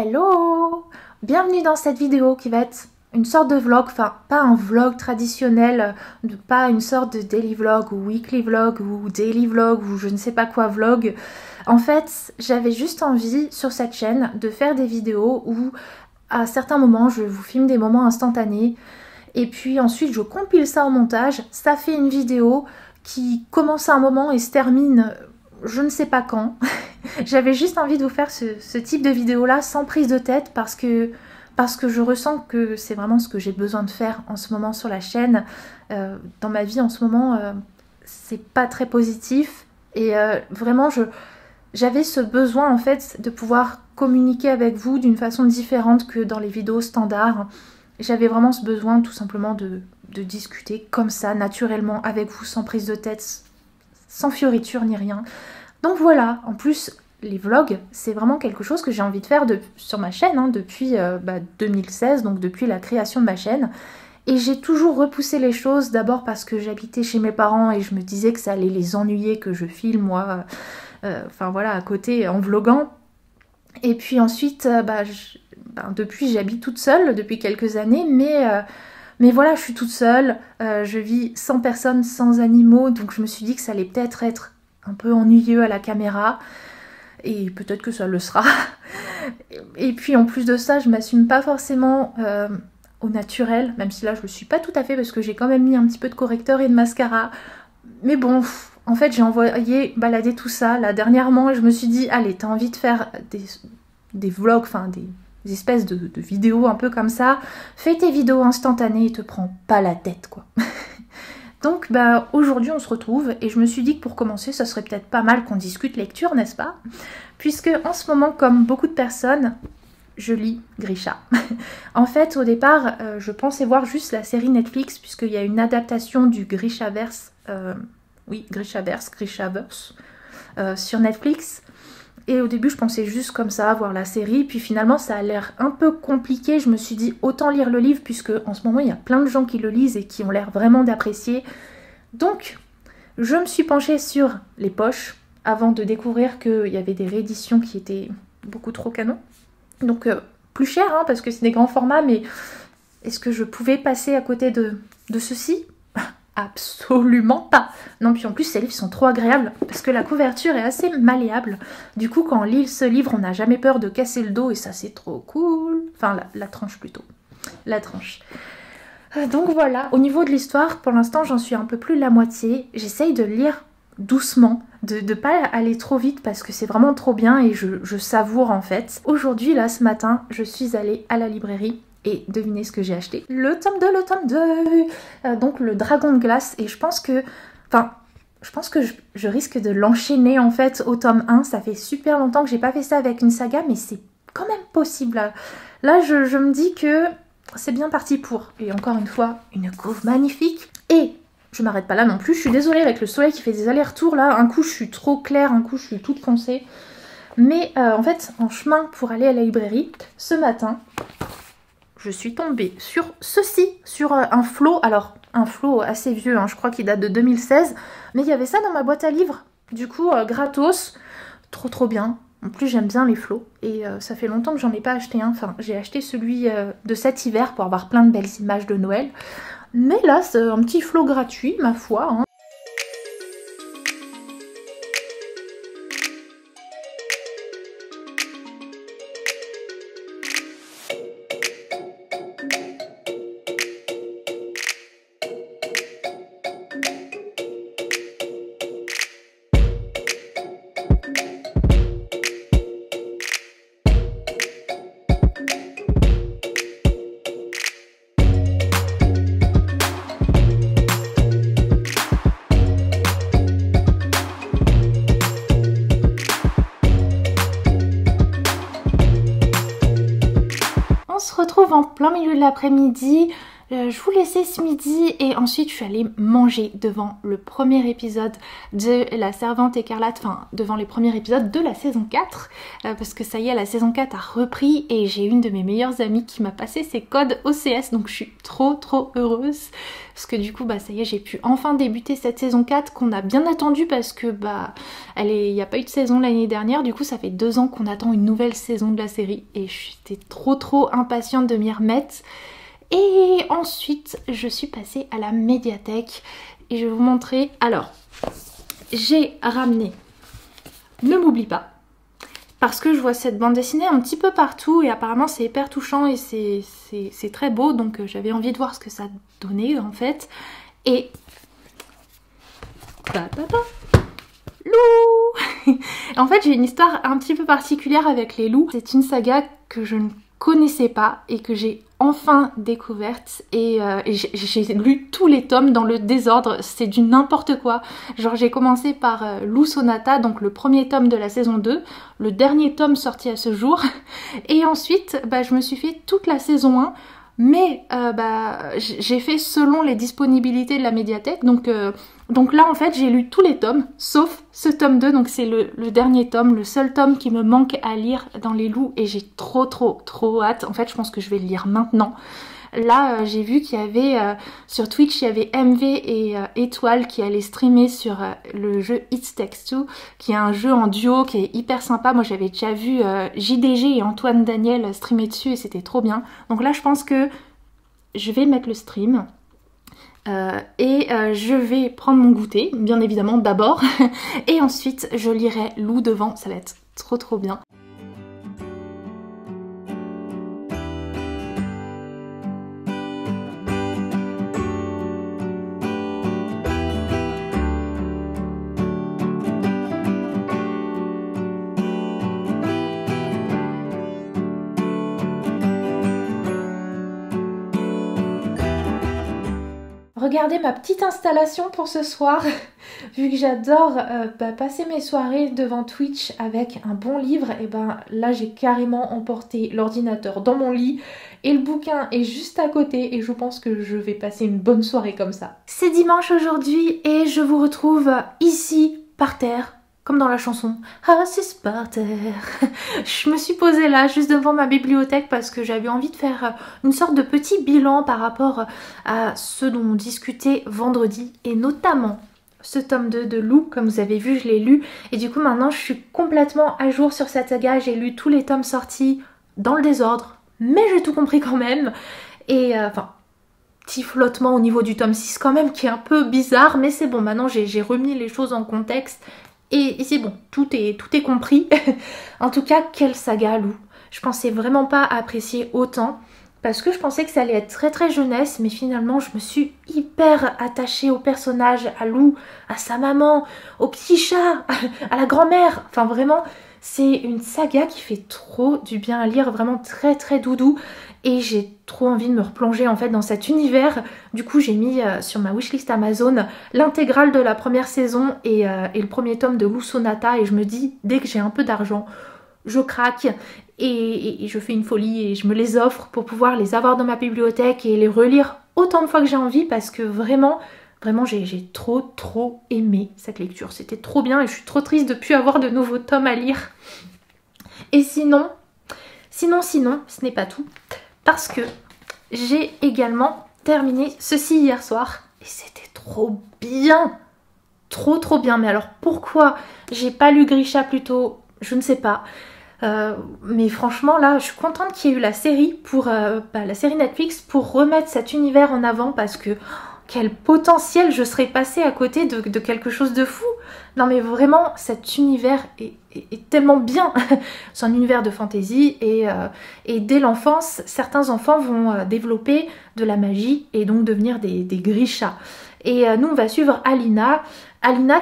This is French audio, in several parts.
Hello! Bienvenue dans cette vidéo qui va être une sorte de vlog, enfin pas un vlog traditionnel, pas une sorte de daily vlog ou weekly vlog ou daily vlog ou je ne sais pas quoi vlog. En fait, j'avais juste envie sur cette chaîne de faire des vidéos où à certains moments je vous filme des moments instantanés et puis ensuite je compile ça au montage, ça fait une vidéo qui commence à un moment et se termine je ne sais pas quand. J'avais juste envie de vous faire ce type de vidéo là sans prise de tête parce que je ressens que c'est vraiment ce que j'ai besoin de faire en ce moment sur la chaîne. Dans ma vie en ce moment, c'est pas très positif et vraiment j'avais ce besoin en fait de pouvoir communiquer avec vous d'une façon différente que dans les vidéos standards. J'avais vraiment ce besoin tout simplement de discuter comme ça, naturellement, avec vous, sans prise de tête, sans fioriture ni rien. Donc voilà, en plus les vlogs c'est vraiment quelque chose que j'ai envie de faire sur ma chaîne depuis 2016, donc depuis la création de ma chaîne. Et j'ai toujours repoussé les choses, d'abord parce que j'habitais chez mes parents et je me disais que ça allait les ennuyer que je filme moi, à côté en vloguant. Et puis ensuite, depuis j'habite toute seule depuis quelques années, mais voilà, je suis toute seule, je vis sans personne, sans animaux, donc je me suis dit que ça allait peut-être être un peu ennuyeux à la caméra, et peut-être que ça le sera. Et puis en plus de ça, je m'assume pas forcément au naturel, même si là je le suis pas tout à fait parce que j'ai quand même mis un petit peu de correcteur et de mascara. Mais bon, en fait j'ai envoyé balader tout ça là dernièrement et je me suis dit, allez, t'as envie de faire des vlogs, enfin des espèces de vidéos un peu comme ça, fais tes vidéos instantanées et te prends pas la tête quoi. Donc aujourd'hui on se retrouve et je me suis dit que pour commencer ça serait peut-être pas mal qu'on discute lecture, n'est-ce pas? Puisque en ce moment, comme beaucoup de personnes, je lis Grisha. En fait au départ je pensais voir juste la série Netflix puisqu'il y a une adaptation du Grishaverse, Grishaverse sur Netflix. Et au début je pensais juste comme ça voir la série, puis finalement ça a l'air un peu compliqué, je me suis dit autant lire le livre puisque en ce moment il y a plein de gens qui le lisent et qui ont l'air vraiment d'apprécier. Donc je me suis penchée sur les poches avant de découvrir qu'il y avait des rééditions qui étaient beaucoup trop canon. Donc plus cher parce que c'est des grands formats, mais est-ce que je pouvais passer à côté de ceci ? Absolument pas. Non, puis en plus ces livres sont trop agréables parce que la couverture est assez malléable. Du coup quand on lit ce livre on n'a jamais peur de casser le dos et ça c'est trop cool. Enfin la tranche plutôt. La tranche. Donc voilà, au niveau de l'histoire pour l'instant j'en suis un peu plus de la moitié. J'essaye de lire doucement, de pas aller trop vite parce que c'est vraiment trop bien et je savoure en fait. Aujourd'hui là ce matin je suis allée à la librairie. Et devinez ce que j'ai acheté. Le tome 2, donc le Dragon de glace. Et je pense que je risque de l'enchaîner en fait au tome 1. Ça fait super longtemps que j'ai pas fait ça avec une saga, mais c'est quand même possible. Là je me dis que c'est bien parti pour. Et encore une fois, une couve magnifique. Et je m'arrête pas là non plus. Je suis désolée avec le soleil qui fait des allers-retours là. Un coup je suis trop claire, un coup je suis toute foncée. Mais en fait, en chemin pour aller à la librairie, ce matin... je suis tombée sur ceci, sur un flot, alors un flot assez vieux, je crois qu'il date de 2016, mais il y avait ça dans ma boîte à livres, du coup gratos, trop bien. En plus j'aime bien les flots et ça fait longtemps que j'en ai pas acheté un, enfin j'ai acheté celui de cet hiver pour avoir plein de belles images de Noël, mais là c'est un petit flot gratuit ma foi. On se retrouve en plein milieu de l'après-midi, Je vous laissais ce midi et ensuite je suis allée manger devant le premier épisode de La Servante écarlate, enfin devant les premiers épisodes de la saison 4 parce que ça y est, la saison 4 a repris et j'ai une de mes meilleures amies qui m'a passé ses codes OCS, donc je suis trop heureuse parce que du coup ça y est, j'ai pu enfin débuter cette saison 4 qu'on a bien attendue parce que il n'y a pas eu de saison l'année dernière, du coup ça fait 2 ans qu'on attend une nouvelle saison de la série et j'étais trop impatiente de m'y remettre. Et ensuite, je suis passée à la médiathèque et je vais vous montrer. Alors, j'ai ramené Ne m'oublie pas parce que je vois cette bande dessinée un petit peu partout et apparemment c'est hyper touchant et c'est très beau, donc j'avais envie de voir ce que ça donnait en fait. Et loup. En fait, j'ai une histoire un petit peu particulière avec les loups. C'est une saga que je ne connaissais pas et que j'ai enfin découverte et j'ai lu tous les tomes dans le désordre, c'est du n'importe quoi. Genre j'ai commencé par Loup Sonata, donc le premier tome de la saison 2, le dernier tome sorti à ce jour, et ensuite je me suis fait toute la saison 1, mais j'ai fait selon les disponibilités de la médiathèque, donc là en fait j'ai lu tous les tomes sauf ce tome 2, donc c'est le dernier tome, le seul tome qui me manque à lire dans les loups et j'ai trop hâte. En fait je pense que je vais le lire maintenant. Là j'ai vu qu'il y avait sur Twitch il y avait MV et Étoile qui allaient streamer sur le jeu It Takes Two, qui est un jeu en duo qui est hyper sympa. Moi j'avais déjà vu JDG et Antoine Daniel streamer dessus et c'était trop bien. Donc là je pense que je vais mettre le stream. Je vais prendre mon goûter, bien évidemment d'abord, et ensuite je lirai Loup devant, ça va être trop bien. Regardez ma petite installation pour ce soir, vu que j'adore passer mes soirées devant Twitch avec un bon livre, et là j'ai carrément emporté l'ordinateur dans mon lit et le bouquin est juste à côté et je pense que je vais passer une bonne soirée comme ça. C'est dimanche aujourd'hui et je vous retrouve ici par terre. Comme dans la chanson, assis par terre. Je me suis posée là, juste devant ma bibliothèque parce que j'avais envie de faire une sorte de petit bilan par rapport à ce dont on discutait vendredi et notamment ce tome 2 de Loup. Comme vous avez vu, je l'ai lu et du coup maintenant je suis complètement à jour sur cette saga. J'ai lu tous les tomes sortis dans le désordre, mais j'ai tout compris quand même. Et petit flottement au niveau du tome 6 quand même qui est un peu bizarre, mais c'est bon, maintenant j'ai remis les choses en contexte. Et c'est bon, tout est compris. En tout cas, quelle saga Loup. Je pensais vraiment pas apprécier autant parce que je pensais que ça allait être très jeunesse, mais finalement je me suis hyper attachée au personnage, à Loup, à sa maman, au petit chat, à la grand-mère. Enfin vraiment, c'est une saga qui fait trop du bien à lire, vraiment très doudou. Et j'ai trop envie de me replonger en fait dans cet univers. Du coup j'ai mis sur ma wishlist Amazon l'intégrale de la première saison et le premier tome de Loup Sonata. Et je me dis, dès que j'ai un peu d'argent, je craque et je fais une folie et je me les offre pour pouvoir les avoir dans ma bibliothèque et les relire autant de fois que j'ai envie parce que vraiment j'ai trop aimé cette lecture. C'était trop bien et je suis trop triste de ne plus avoir de nouveaux tomes à lire. Et sinon, ce n'est pas tout. Parce que j'ai également terminé ceci hier soir et c'était trop bien, trop bien. Mais alors pourquoi j'ai pas lu Grisha plus tôt, je ne sais pas. Mais franchement là, je suis contente qu'il y ait eu la série la série Netflix pour remettre cet univers en avant parce que quel potentiel, je serais passée à côté de quelque chose de fou. Non mais vraiment, cet univers est tellement bien. C'est un univers de fantasy et dès l'enfance, certains enfants vont développer de la magie et donc devenir des Grishas. Et nous, on va suivre Alina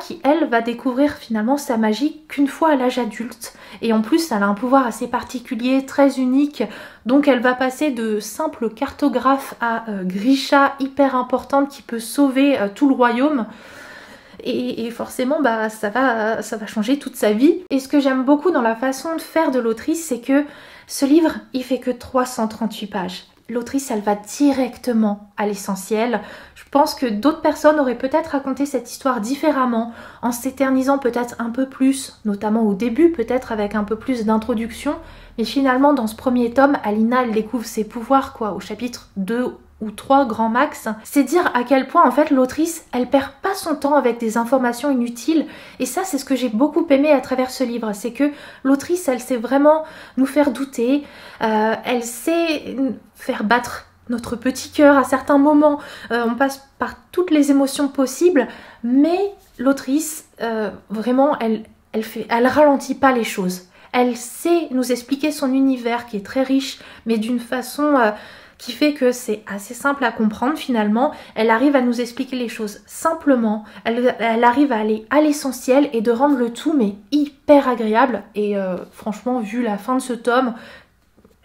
qui, elle, va découvrir finalement sa magie qu'une fois à l'âge adulte. Et en plus, elle a un pouvoir assez particulier, très unique. Donc elle va passer de simple cartographe à Grisha hyper importante qui peut sauver tout le royaume. Et forcément, ça va changer toute sa vie. Et ce que j'aime beaucoup dans la façon de faire de l'autrice, c'est que ce livre, il fait que 338 pages. l'autrice, elle va directement à l'essentiel. Je pense que d'autres personnes auraient peut-être raconté cette histoire différemment, en s'éternisant peut-être un peu plus, notamment au début, peut-être avec un peu plus d'introduction. Mais finalement, dans ce premier tome, Alina, elle découvre ses pouvoirs, quoi, au chapitre 2 ou 3 grand max. C'est dire à quel point, en fait, l'autrice, elle perd pas son temps avec des informations inutiles. Et ça, c'est ce que j'ai beaucoup aimé à travers ce livre. C'est que l'autrice, elle sait vraiment nous faire douter. Elle sait faire battre notre petit cœur à certains moments. On passe par toutes les émotions possibles. Mais l'autrice, vraiment, elle ralentit pas les choses. Elle sait nous expliquer son univers qui est très riche, mais d'une façon qui fait que c'est assez simple à comprendre finalement. Elle arrive à nous expliquer les choses simplement, elle arrive à aller à l'essentiel et de rendre le tout mais hyper agréable. Et franchement, vu la fin de ce tome,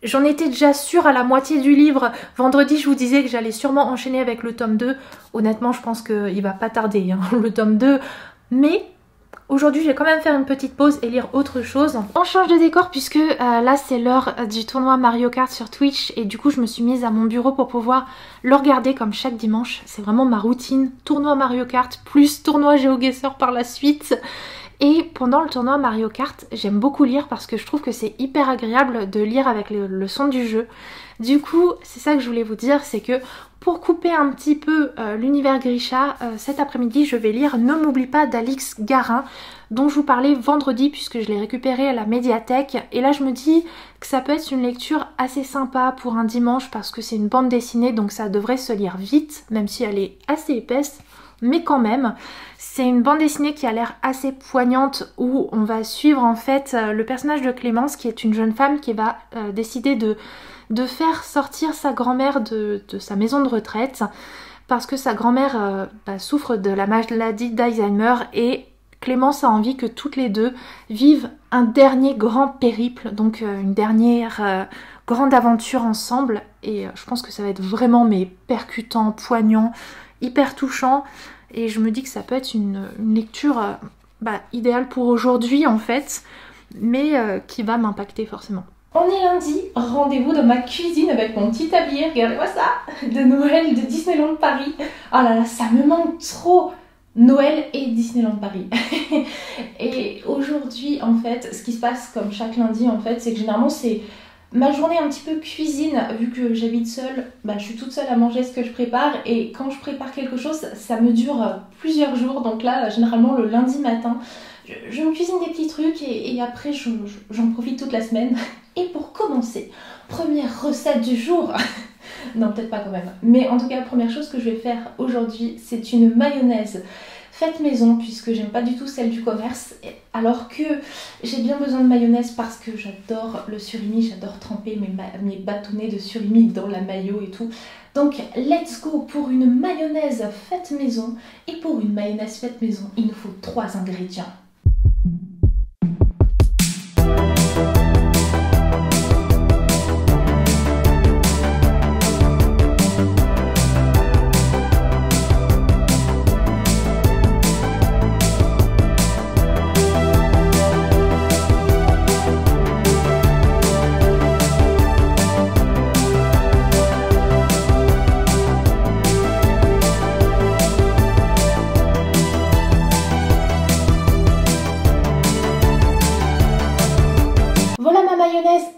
j'en étais déjà sûre à la moitié du livre. Vendredi, je vous disais que j'allais sûrement enchaîner avec le tome 2. Honnêtement, je pense qu'il va pas tarder, hein, le tome 2. Mais aujourd'hui, je vais quand même faire une petite pause et lire autre chose. On change de décor puisque là, c'est l'heure du tournoi Mario Kart sur Twitch. Et du coup, je me suis mise à mon bureau pour pouvoir le regarder comme chaque dimanche. C'est vraiment ma routine. Tournoi Mario Kart plus tournoi GeoGuessr par la suite. Et pendant le tournoi Mario Kart, j'aime beaucoup lire parce que je trouve que c'est hyper agréable de lire avec le son du jeu. Du coup, c'est ça que je voulais vous dire, c'est que pour couper un petit peu l'univers Grisha, cet après-midi, je vais lire Ne m'oublie pas d'Alix Garin, dont je vous parlais vendredi puisque je l'ai récupéré à la médiathèque. Et là, je me dis que ça peut être une lecture assez sympa pour un dimanche parce que c'est une bande dessinée, donc ça devrait se lire vite, même si elle est assez épaisse. Mais quand même, c'est une bande dessinée qui a l'air assez poignante où on va suivre en fait le personnage de Clémence qui est une jeune femme qui va décider de faire sortir sa grand-mère de sa maison de retraite parce que sa grand-mère souffre de la maladie d'Alzheimer et Clémence a envie que toutes les deux vivent un dernier grand périple, donc une dernière grande aventure ensemble. Et je pense que ça va être vraiment percutant, poignant, hyper touchant, et je me dis que ça peut être une lecture idéale pour aujourd'hui en fait, mais qui va m'impacter forcément. On est lundi, rendez-vous dans ma cuisine avec mon petit tablier, regardez-moi ça, de Noël de Disneyland Paris. Oh là là, ça me manque trop, Noël et Disneyland Paris. Et aujourd'hui en fait, ce qui se passe comme chaque lundi en fait, c'est que généralement c'est ma journée un petit peu cuisine, vu que j'habite seule, je suis toute seule à manger ce que je prépare et quand je prépare quelque chose, ça me dure plusieurs jours. Donc là, généralement le lundi matin, je me cuisine des petits trucs et après j'en profite toute la semaine. Et pour commencer, première recette du jour, non peut-être pas quand même, mais en tout cas la première chose que je vais faire aujourd'hui, c'est une mayonnaise faite maison puisque j'aime pas du tout celle du commerce, alors que j'ai bien besoin de mayonnaise parce que j'adore le surimi, j'adore tremper mes bâtonnets de surimi dans la mayo et tout. Donc let's go pour une mayonnaise faite maison. Et pour une mayonnaise faite maison, il nous faut 3 ingrédients.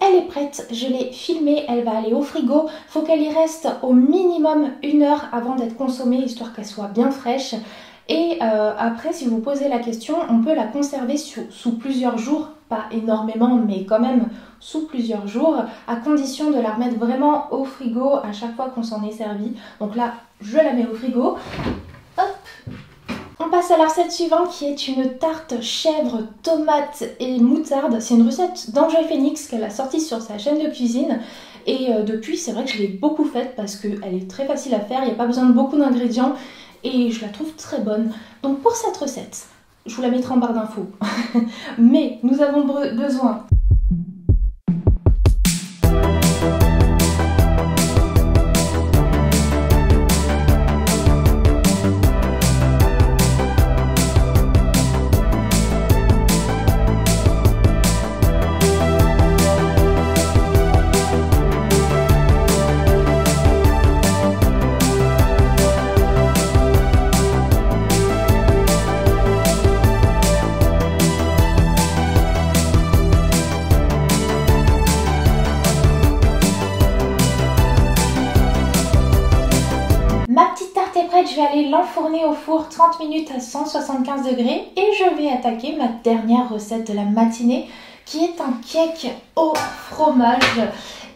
Elle est prête, je l'ai filmée, elle va aller au frigo. Faut qu'elle y reste au minimum 1 heure avant d'être consommée, histoire qu'elle soit bien fraîche. Et après, si vous posez la question, on peut la conserver sous plusieurs jours, pas énormément, mais quand même sous plusieurs jours, à condition de la remettre vraiment au frigo à chaque fois qu'on s'en est servi. Donc là, je la mets au frigo. Hop. On passe à la recette suivante qui est une tarte chèvre, tomate et moutarde. C'est une recette d'Enjoy Phoenix qu'elle a sortie sur sa chaîne de cuisine. Et depuis, c'est vrai que je l'ai beaucoup faite parce qu'elle est très facile à faire. Il n'y a pas besoin de beaucoup d'ingrédients et je la trouve très bonne. Donc pour cette recette, je vous la mettrai en barre d'infos. Mais nous avons besoin vais aller l'enfourner au four 30 minutes à 175 degrés et je vais attaquer ma dernière recette de la matinée qui est un cake au fromage.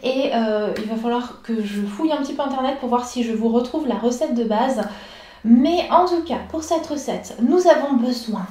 Et il va falloir que je fouille un petit peu internet pour voir si je vous retrouve la recette de base. Mais en tout cas, pour cette recette, nous avons besoin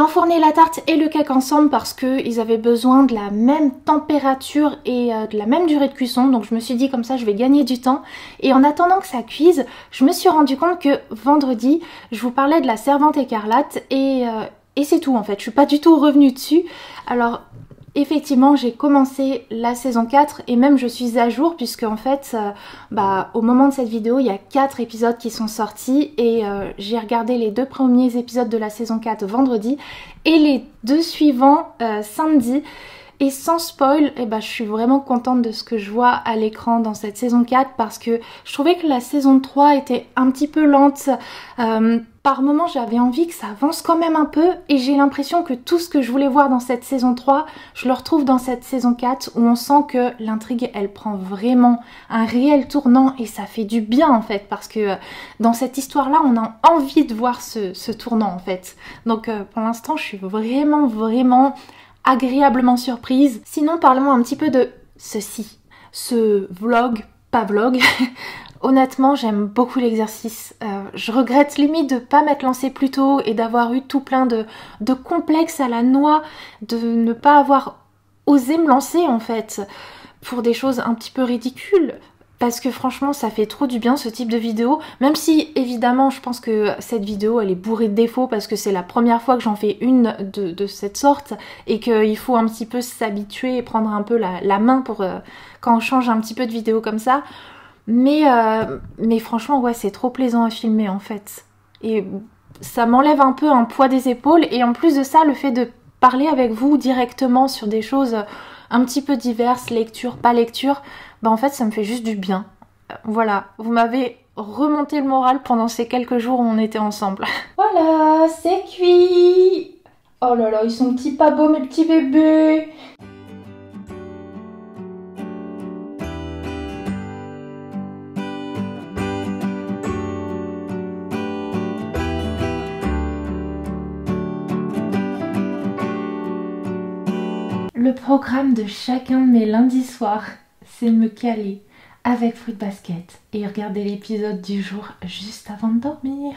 enfourné la tarte et le cake ensemble parce qu'ils avaient besoin de la même température et de la même durée de cuisson, donc je me suis dit comme ça je vais gagner du temps. Et en attendant que ça cuise, je me suis rendu compte que vendredi je vous parlais de la Servante écarlate et c'est tout en fait, je suis pas du tout revenue dessus. Alors effectivement j'ai commencé la saison 4 et même je suis à jour puisque en fait au moment de cette vidéo il y a 4 épisodes qui sont sortis et j'ai regardé les 2 premiers épisodes de la saison 4 vendredi et les 2 suivants samedi. Et sans spoil, je suis vraiment contente de ce que je vois à l'écran dans cette saison 4 parce que je trouvais que la saison 3 était un petit peu lente. Par moments j'avais envie que ça avance quand même un peu et j'ai l'impression que tout ce que je voulais voir dans cette saison 3, je le retrouve dans cette saison 4 où on sent que l'intrigue elle prend vraiment un réel tournant et ça fait du bien en fait parce que dans cette histoire là on a envie de voir ce tournant en fait. Donc pour l'instant je suis vraiment agréablement surprise. Sinon parlons un petit peu de ceci, ce vlog, pas vlog. Honnêtement j'aime beaucoup l'exercice, je regrette limite de pas m'être lancée plus tôt et d'avoir eu tout plein de complexes à la noix, de ne pas avoir osé me lancer en fait pour des choses un petit peu ridicules. Parce que franchement ça fait trop du bien ce type de vidéo, même si évidemment je pense que cette vidéo elle est bourrée de défauts parce que c'est la première fois que j'en fais une de cette sorte et qu'il faut un petit peu s'habituer et prendre un peu la main pour quand on change un petit peu de vidéo comme ça. Mais franchement ouais c'est trop plaisant à filmer en fait. Et ça m'enlève un peu un poids des épaules et en plus de ça le fait de parler avec vous directement sur des choses un petit peu diverses, lecture, pas lecture, en fait ça me fait juste du bien. Voilà, vous m'avez remonté le moral pendant ces quelques jours où on était ensemble. Voilà, c'est cuit. Oh là là, ils sont petits pas beaux mes petits bébés. Le programme de chacun de mes lundis soirs, c'est me caler avec Fruit Basket et regarder l'épisode du jour juste avant de dormir.